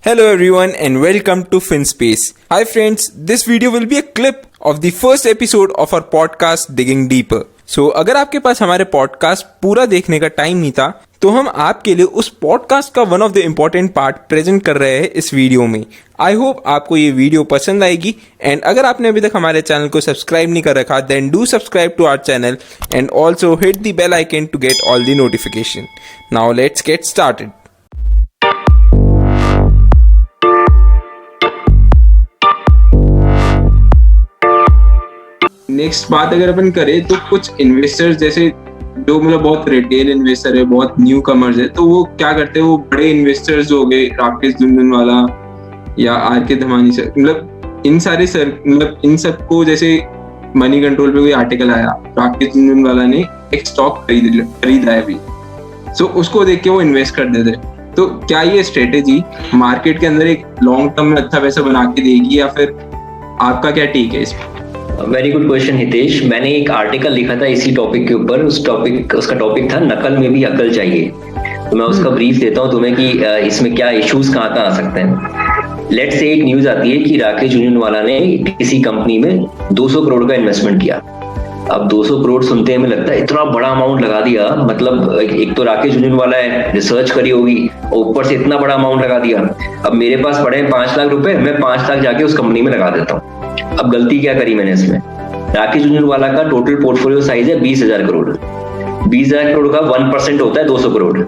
Hello everyone and welcome to FinSpace. Hi friends, this video will be a clip of the first episode of our podcast Digging Deeper. So अगर आपके पास हमारे podcast पूरा देखने का time नहीं था तो हम आपके लिए उस पॉडकास्ट का one of the important part present कर रहे हैं इस वीडियो में. आई होप आपको ये वीडियो पसंद आएगी एंड अगर आपने अभी तक हमारे चैनल को सब्सक्राइब नहीं कर रखा then do subscribe to our channel and also hit the bell icon to get all the notification. Now let's get started. Next बात अगर अपन करें तो कुछ इन्वेस्टर्स जैसे जो मतलब बहुत रिटेल इन्वेस्टर है, बहुत न्यू कमर्स है, तो वो क्या करते हैं, वो बड़े इन्वेस्टर्स हो गए राकेश झुनझुनवाला या आर के धमानी सर, मतलब इन सारे सर मतलब इन सबको जैसे मनी कंट्रोल पे कोई आर्टिकल आया राकेश झुनझुनवाला ने एक स्टॉक खरीदा है अभी, सो उसको देख के वो इन्वेस्ट कर देते. तो क्या ये स्ट्रेटेजी मार्केट के अंदर एक लॉन्ग टर्म में अच्छा पैसा बना के देगी या फिर आपका क्या टेक है इसमें? Very good question Hitesh. मैंने एक आर्टिकल लिखा था इसी टॉपिक के ऊपर. उसका टॉपिक था नकल में भी अकल चाहिए. तो मैं उसका ब्रीफ देता हूँ तुम्हें कि इसमें क्या इश्यूज कहाँ आ सकते हैं. लेट्स से एक न्यूज आती है कि राकेश झुनझुनवाला ने किसी कंपनी में 200 करोड़ का इन्वेस्टमेंट किया. अब 200 करोड़ सुनते हैं हमें लगता है इतना बड़ा अमाउंट लगा दिया, मतलब एक तो राकेश झुनझुनवाला है, रिसर्च करी होगी और ऊपर से इतना बड़ा अमाउंट लगा दिया. अब मेरे पास पड़े 5 लाख रुपए, मैं 5 लाख जाके उस कंपनी में लगा देता हूँ. अब गलती क्या करी मैंने इसमें? राकेश झुनझुनवाला का टोटल पोर्टफोलियो साइज है 20,000 करोड़. 20,000 करोड़ का 1% होता है 200 करोड़.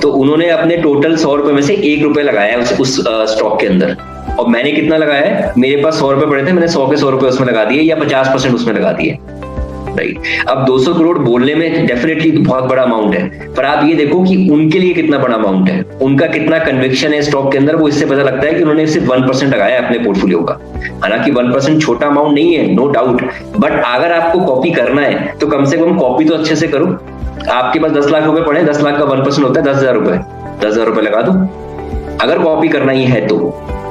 तो उन्होंने अपने टोटल 100 रुपए में से 1 रुपए लगाया उस स्टॉक के अंदर. और मैंने कितना लगाया है? मेरे पास 100 रुपए पड़े थे, मैंने 100 के 100 रुपए उसमें लगा दिए या 50% उसमें लगा दिए. राइट. अब 200 करोड़ बोलने में डेफिनेटली बहुत बड़ा अमाउंट है, पर आप ये देखो कि उनके लिए कितना बड़ा अमाउंट है, उनका कितना कन्विक्शन है स्टॉक के अंदर. वो इससे पता लगता है कि उन्होंने सिर्फ 1% लगाया है अपने पोर्टफोलियो का. हालांकि 1% छोटा अमाउंट नहीं है, नो डाउट, बट अगर आपको कॉपी करना है तो कम से कम कॉपी तो अच्छे से करो. आपके पास 10 लाख रुपए पड़े, 10 लाख का 1% होता है 10,000 रुपए. 10,000 रुपए लगा दो अगर कॉपी करना ही है तो.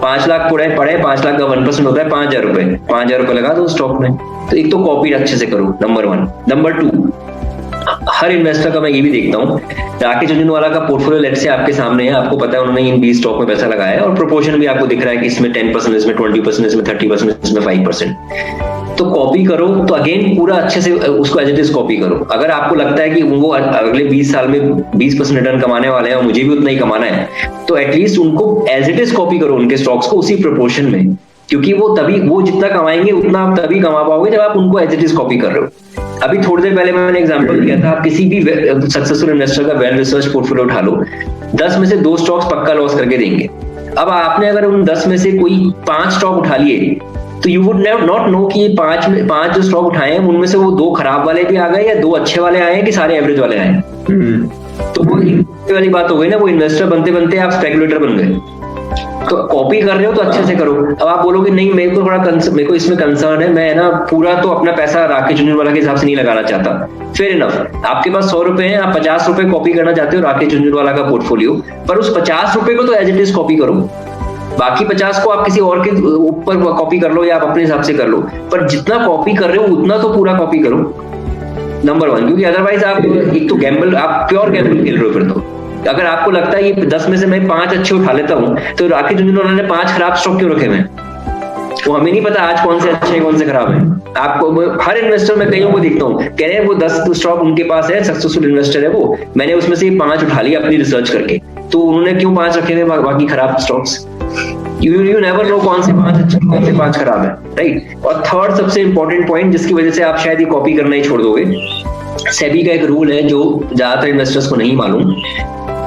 5 लाख पड़े 5 लाख का 1% होता है 5,000 रुपए. 5,000 रुपए लगा दो स्टॉक में. तो एक तो कॉपी अच्छे से करो, नंबर 1. नंबर 2, हर इन्वेस्टर का मैं ये भी देखता हूँ, राकेश झुनझुनवाला का पोर्टफोलियो लेट से आपके सामने है, आपको पता है उन्होंने इन 20 स्टॉक में पैसा लगाया है और प्रोपोर्शन भी आपको दिख रहा है कि इसमें 10%, इसमें 20%, इसमें 30%, इसमें 5%. तो कॉपी करो तो अगेन पूरा अच्छे से उसको एज इट इज कॉपी करो. अगर आपको लगता है कि वो अगले 20 साल में 20% रिटर्न कमाने वाले हैं और मुझे भी उतना ही कमाना है, तो एटलीस्ट उनको एज इट इज कॉपी करो, उनके स्टॉक्स को उसी प्रोपोर्शन में. क्योंकि वो जितना कमाएंगे उतना आप तभी कमा पाओगे जब आप उनको एज इट इज कॉपी कर रहे हो. अभी थोड़ी देर पहले मैंने एग्जांपल दिया था, आप किसी भी सक्सेसफुल इन्वेस्टर का वेल रिसर्च पोर्टफोलियो उठा लो, 10 में से 2 स्टॉक्स पक्का लॉस करके देंगे. अब आपने अगर उन 10 में से कोई 5 स्टॉक उठा लिए तो यू वुड नॉट नो कि 5 जो स्टॉक उठाए हैं उनमें से वो 2 खराब वाले भी आ गए या 2 अच्छे वाले आए हैं कि सारे एवरेज वाले आए हैं. तो वो वाली बात हो गई ना, वो इन्वेस्टर बनते बनते आप स्पेकुलेटर बन गए. तो कॉपी कर रहे हो तो अच्छे से करो. अब आप बोलोगे नहीं मेरे को इसमें कंसर्न है, मैं ना पूरा तो अपना पैसा राकेश झुनझुनवाला के हिसाब से नहीं लगाना चाहता. फेयर इनफ, आपके पास 100 रुपए हैं, आप 50 रुपए कॉपी करना चाहते हो राकेश झुनझुनवाला का पोर्टफोलियो, पर उस 50 रुपए को तो एज इट इज कॉपी करो. बाकी 50 को आप किसी और के ऊपर कॉपी कर लो या आप अपने हिसाब से कर लो, पर जितना कॉपी कर रहे हो उतना तो पूरा कॉपी करो. नंबर 1, क्योंकि अदरवाइज आप एक तो गैम्बल, आप प्योर गैम्बल खेल रहे हो. फिर तो अगर आपको लगता है ये 10 में से मैं 5 अच्छे उठा लेता हूँ, तो राकेश झुनझुनवाला ने 5 खराब स्टॉक क्यों रखे हुए हैं? वो हमें नहीं पता आज कौन से अच्छे हैं कौन से खराब हैं. आपको हर इन्वेस्टर में कईयों को देखता हूँ कह रहे हैं वो 10 स्टॉक उनके पास है, सक्सेसफुल इन्वेस्टर है वो, मैंने उसमें से 5 उठा लिया अपनी रिसर्च करके. तो उन्होंने क्यों 5 रखे हुए बाकी खराब स्टॉक्स? यू नेवर नो कौन से 5 अच्छे कौन से 5 खराब है. राइट. और थर्ड सबसे इंपॉर्टेंट पॉइंट जिसकी वजह से आप शायद ये कॉपी करना ही छोड़ दोगे, सेबी का एक रूल है जो ज्यादातर इन्वेस्टर्स को नहीं मालूम.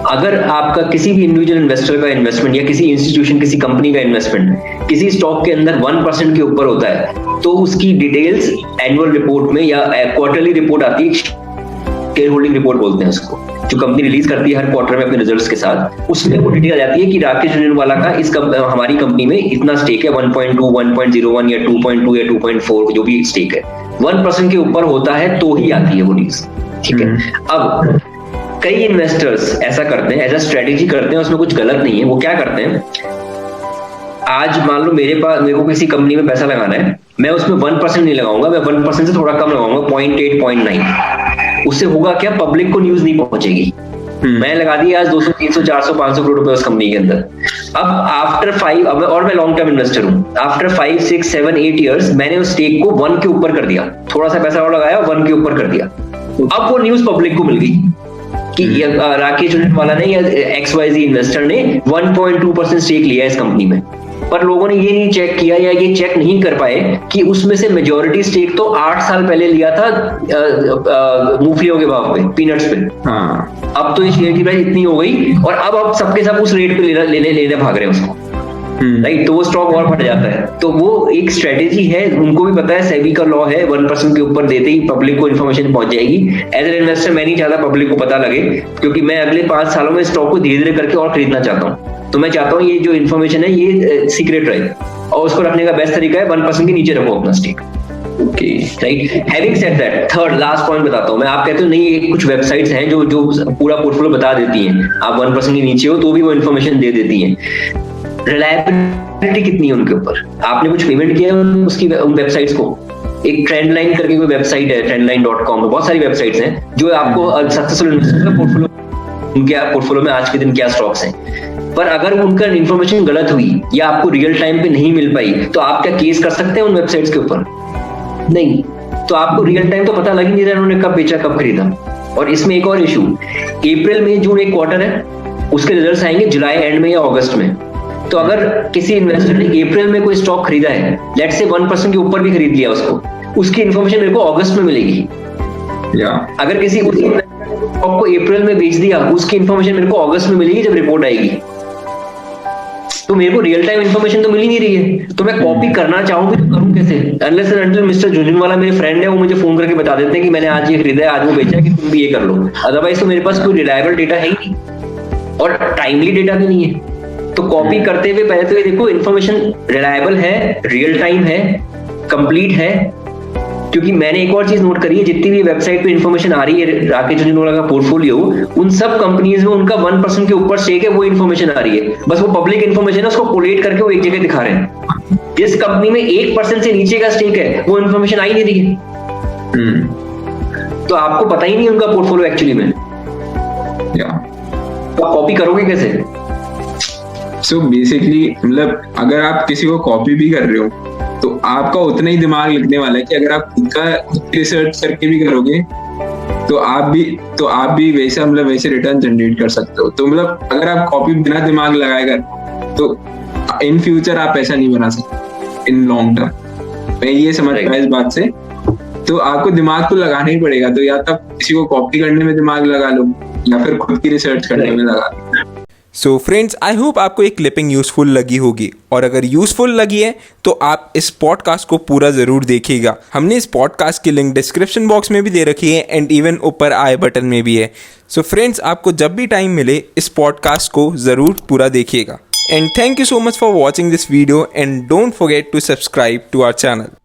अगर आपका किसी भी इंडिविजुअल इन्वेस्टर का इन्वेस्टमेंट या किसी इंस्टीट्यूशन किसी कंपनी का इन्वेस्टमेंट किसी स्टॉक के अंदर 1% के ऊपर होता है तो उसकी डिटेल्स एनुअल रिपोर्ट में या क्वार्टरली रिपोर्ट आती है, शेयर होल्डिंग रिपोर्ट बोलते हैं उसको, जो कंपनी रिलीज करती है हर क्वार्टर में अपने रिजल्ट्स के साथ. उसमें वो डिटेल आ जाती है कि राकेश झुनझुनवाला का हमारी कंपनी में इतना स्टेक है, 1.2, 1.01 या 2.2 या 2.4 जो भी स्टेक है. 1% के ऊपर होता है तो ही आती है वो न्यूज. ठीक है. अब कई इन्वेस्टर्स ऐसा करते हैं, एज अ स्ट्रेटेजी करते हैं, उसमें कुछ गलत नहीं है. वो क्या करते हैं, आज मान लो मेरे को किसी कंपनी में पैसा लगाना है, मैं उसमें 1% नहीं लगाऊंगा, मैं 1% से थोड़ा कम लगाऊंगा, 0.8, 0.9. उससे होगा क्या, पब्लिक को न्यूज नहीं पहुंचेगी. मैंने लगा दिया आज 200 300 400 500 करोड़ रुपए उस कंपनी के अंदर। अब आफ्टर 5, और मैं लॉन्ग टर्म इन्वेस्टर हूँ, आफ्टर 5 6 7 8 इयर्स मैंने उस स्टेक को 1 के ऊपर कर दिया, थोड़ा सा पैसा और लगाया, 1 के ऊपर कर दिया। अब वो न्यूज पब्लिक को मिल गई कि राकेश झुनझुनवाला ने या XYZ इन्वेस्टर ने 1.2% स्टेक लिया इस कंपनी में। पर लोगों ने ये नहीं चेक किया या ये चेक नहीं कर पाए कि उसमें से मेजॉरिटी स्टेक तो 8 साल पहले लिया था मूंगफलियों के भाव पे, पीनट्स पे। हाँ। अब तो ये शेयर की प्राइस इतनी हो गई और अब सबके सब उस रेट पे लेने भाग रहे हैं उसको, राइट। तो वो स्टॉक और बढ़ जाता है। तो वो एक स्ट्रेटेजी है, उनको भी पता है, सेबी का लॉ है 1% के ऊपर देते ही पब्लिक को इन्फॉर्मेशन पहुंच जाएगी। एज एन इन्वेस्टर मैं नहीं चाहता पब्लिक को पता लगे, क्योंकि मैं अगले 5 सालों में स्टॉक को धीरे धीरे करके और खरीदना चाहता हूँ। तो मैं चाहता हूँ ये जो इन्फॉर्मेशन है ये सीक्रेट रहे, और उसको रखने का बेस्ट तरीका है 1% के नीचे रखो अपना stack. Okay, right. Having said that, third last point बताता हूँ मैं। आप कहते हो नहीं, ये कुछ वेबसाइट्स हैं जो पूरा पोर्टफोलियो बता देती हैं, आप 1% के नीचे हो तो भी वो इन्फॉर्मेशन दे देती हैं। रिलायबिलिटी कितनी है उनके ऊपर? आपने कुछ पेमेंट किया है उसकी उन वेबसाइट्स को? एक ट्रेंड लाइन करके कोई वेबसाइट है, trendline.com, बहुत सारी वेबसाइट्स हैं जो आपको सक्सेसफुल इन्वेस्टर का पोर्टफोलियो, उनके पोर्टफोलियो में आज के दिन क्या स्टॉक्स हैं। पर अगर उनका इन्फॉर्मेशन गलत हुई या आपको रियल टाइम पे नहीं मिल पाई, तो आप क्या केस कर सकते हैं उन वेबसाइट्स के ऊपर? नहीं। तो आपको रियल टाइम तो पता लग ही नहीं रहा उन्होंने कब बेचा कब खरीदा। और इसमें एक और इशू, अप्रैल मई जून एक क्वार्टर है, उसके रिजल्ट्स आएंगे जुलाई एंड में या अगस्त में। तो अगर किसी इन्वेस्टर ने अप्रैल में कोई स्टॉक खरीदा है, लेट्स से 1% के ऊपर भी खरीद लिया उसको, उसकी इन्फॉर्मेशन मेरे को अगस्त में मिलेगी। अगर किसी स्टॉक को अप्रैल में बेच दिया, उसकी इन्फॉर्मेशन मेरे को अगस्त में मिलेगी जब रिपोर्ट आएगी। तो मेरे को रियल टाइम इन्फॉर्मेशन तो मिल ही नहीं रही है, तो मैं कॉपी करना चाहूँ भी तो करूँ कैसे? Unless and until mister Jhunjhunwala मेरे फ्रेंड है, वो मुझे फोन करके बता देते हैं कि मैंने आज ये खरीदा है, आज वो बेचा है, कि तुम भी ये कर लो। अदरवाइज तो मेरे पास कोई रिलायबल डेटा है ही नहीं, और टाइमली डेटा भी नहीं है। तो कॉपी करते हुए पहले तो ये देखो इन्फॉर्मेशन रिलायबल है, रियल टाइम है, कंप्लीट है। क्योंकि मैंने एक और चीज नोट करी है, जितनी भी वेबसाइट पे इन्फॉर्मेशन आ रही है राकेश झुनझुनवाला का पोर्टफोलियो, उन सब कंपनीज में उनका 1% के ऊपर स्टेक है, वो इन्फॉर्मेशन आ रही है। बस वो पब्लिक इन्फॉर्मेशन है, उसको कोलेट करके वो एक जगह दिखा रहे हैं। जिस कंपनी में 1% से नीचे का स्टेक है, वो इन्फॉर्मेशन आई नहीं रही है। तो आपको पता ही नहीं उनका पोर्टफोलियो एक्चुअली में, तो आप कॉपी करोगे कैसे? सो बेसिकली मतलब अगर आप किसी को कॉपी भी कर रहे हो तो आपका उतना ही दिमाग लगने वाला है कि अगर आप खुद का रिसर्च करके भी करोगे तो आप भी वैसा मतलब वैसे रिटर्न जनरेट कर सकते हो। तो मतलब अगर आप कॉपी बिना दिमाग लगाएगा तो इन फ्यूचर आप पैसा नहीं बना सकते इन लॉन्ग टर्म। मैं ये समझ पाया इस बात से। तो आपको दिमाग तो लगाना ही पड़ेगा, तो या तो किसी को कॉपी करने में दिमाग लगा लो या फिर खुद की रिसर्च करने में लगा लो। सो फ्रेंड्स, आई होप आपको एक क्लिपिंग यूज़फुल लगी होगी, और अगर यूज़फुल लगी है तो आप इस पॉडकास्ट को पूरा ज़रूर देखिएगा। हमने इस पॉडकास्ट की लिंक डिस्क्रिप्शन बॉक्स में भी दे रखी है एंड इवन ऊपर आई बटन में भी है। सो फ्रेंड्स, आपको जब भी टाइम मिले इस पॉडकास्ट को ज़रूर पूरा देखिएगा। And thank you so much for watching this video and don't forget to subscribe to our channel.